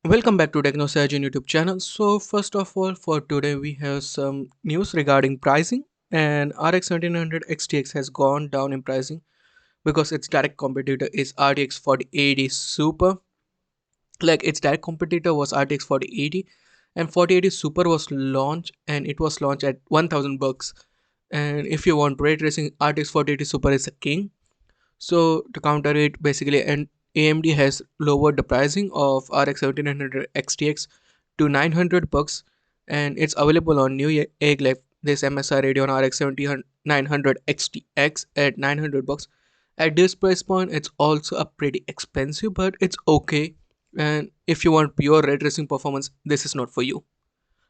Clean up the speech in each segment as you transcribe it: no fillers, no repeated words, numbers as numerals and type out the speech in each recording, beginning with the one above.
Welcome back to TechnoSurgeon YouTube channel. So first of all, for today we have some news regarding pricing, and RX 1700 XTX has gone down in pricing because its direct competitor is RTX 4080 Super. Like its direct competitor was RTX 4080, and 4080 Super was launched, and it was launched at 1000 bucks. And if you want ray tracing, RTX 4080 Super is a king. So to counter it, basically, and AMD has lowered the pricing of RX 1700 XTX to 900 bucks, and it's available on new egg like this MSI Radeon RX 7900 XTX at 900 bucks. At this price point, it's also a pretty expensive, but it's okay. And if you want pure ray tracing performance, this is not for you.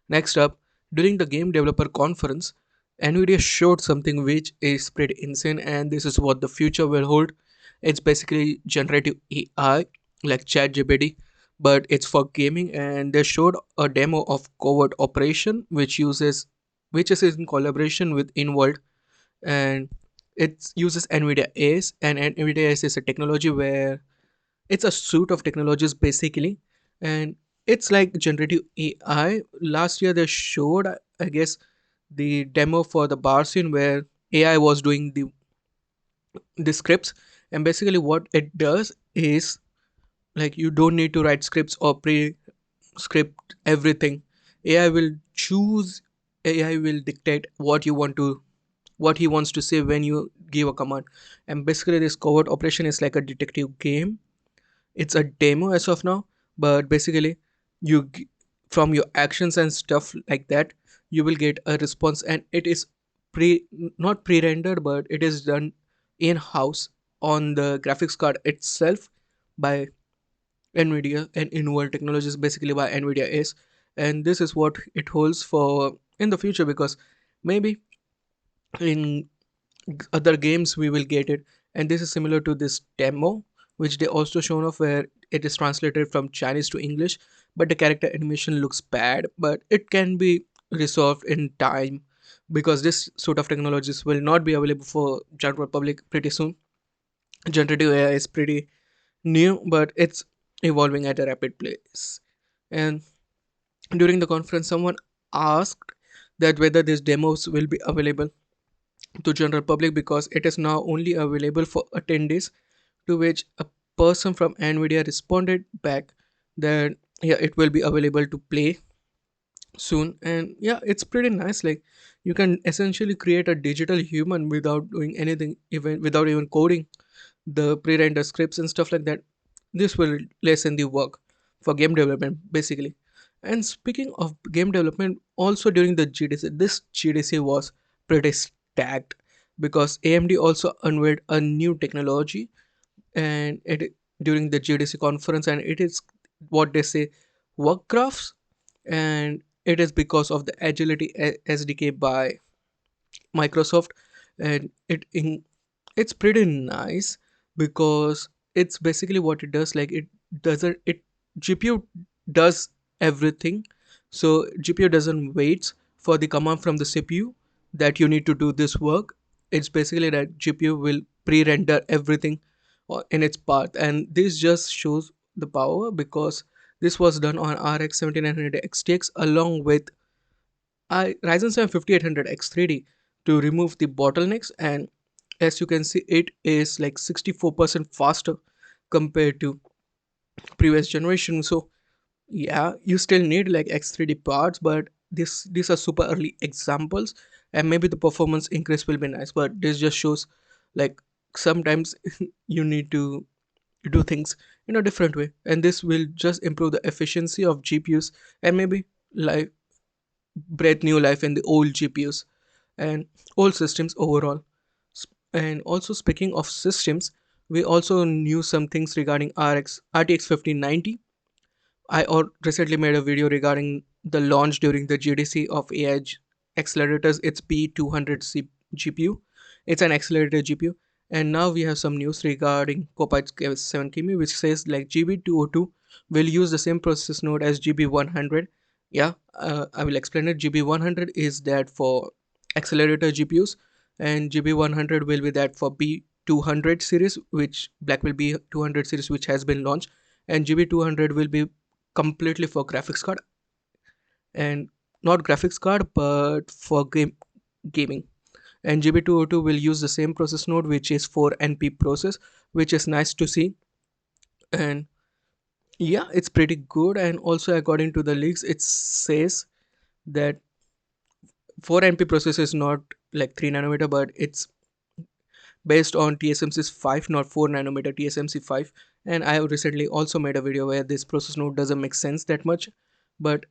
Next up, during the Game Developer Conference, NVIDIA showed something which is pretty insane, and this is what the future will hold. It's basically generative AI like ChatGPT, but it's for gaming, and they showed a demo of covert operation which is in collaboration with InWorld, and it uses NVIDIA ACE, and NVIDIA ACE is a technology where it's a suite of technologies basically, and it's like generative AI. Last year they showed, I guess, the demo for the bar scene where AI was doing the scripts, and basically what it does is like you don't need to write scripts or pre-script everything. AI will choose, AI will dictate what he wants to say when you give a command. And basically this covert operation is like a detective game. It's a demo as of now, but basically you from your actions and stuff like that, you will get a response, and it is pre not pre-rendered, but it is done in house on the graphics card itself by NVIDIA, and InWorld Technologies basically by NVIDIA is. And this is what it holds for in the future, because maybe in other games we will get it. And this is similar to this demo which they also shown off, where it is translated from Chinese to English, but the character animation looks bad, but it can be resolved in time, because this sort of technologies will not be available for general public pretty soon. Generative AI is pretty new, but it's evolving at a rapid pace. And during the conference someone asked that whether these demos will be available to general public, because it is now only available for attendees, to which a person from NVIDIA responded back that yeah, it will be available to play soon. And yeah, it's pretty nice. Like you can essentially create a digital human without doing anything, even without even coding the pre-render scripts and stuff like that. This will lessen the work for game development basically. And speaking of game development, also during the GDC, this GDC was pretty stacked, because AMD also unveiled a new technology, and it during the GDC conference, and it is what they say work graphs, and it is because of the agility SDK by Microsoft. And it's pretty nice, because it's basically what it does. Like it doesn't it GPU does everything, so GPU doesn't wait for the command from the CPU that you need to do this work. It's basically that GPU will pre-render everything in its path, and this just shows the power, because this was done on RX 7900 XTX along with Ryzen 7 5800 X3D to remove the bottlenecks. And as you can see, it is like 64% faster compared to previous generation. So yeah, you still need like X3D parts, but these are super early examples, and maybe the performance increase will be nice, but this just shows like sometimes you need to do things in a different way, and this will just improve the efficiency of GPUs, and maybe like breathe new life in the old GPUs and old systems overall. And also speaking of systems, we also knew some things regarding RTX 1590. Recently made a video regarding the launch during the GDC of AI accelerators. It's B200 GPU. It's an accelerator GPU. And now we have some news regarding Copilot 7 Kimi, which says like GB202 will use the same process node as GB100. Yeah, I will explain it. GB100 is that for accelerator GPUs, and GB100 will be that for B200 series, which Black will be 200 series, which has been launched, and GB200 will be completely for graphics card, and not graphics card but for gaming. And GB202 will use the same process node, which is 4 NP process, which is nice to see. And yeah, it's pretty good. And also according to the leaks, it says that 4 NP process is not like 3 nanometer, but it's based on TSMC's 5, not 4 nanometer TSMC 5. And I have recently also made a video where this process node doesn't make sense that much, but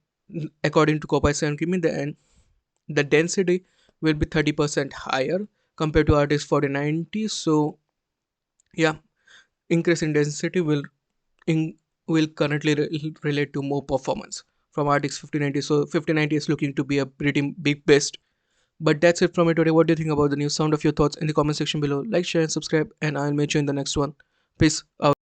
according to Copy 7 Kimi, the density will be 30% higher compared to RTX 4090. So yeah, increase in density in will currently relate to more performance from RTX 5090. So 5090 is looking to be a pretty big best. But that's it from me today. What do you think about the news? Sound of your thoughts in the comment section below. Like, share, and subscribe, and I'll meet you in the next one. Peace out.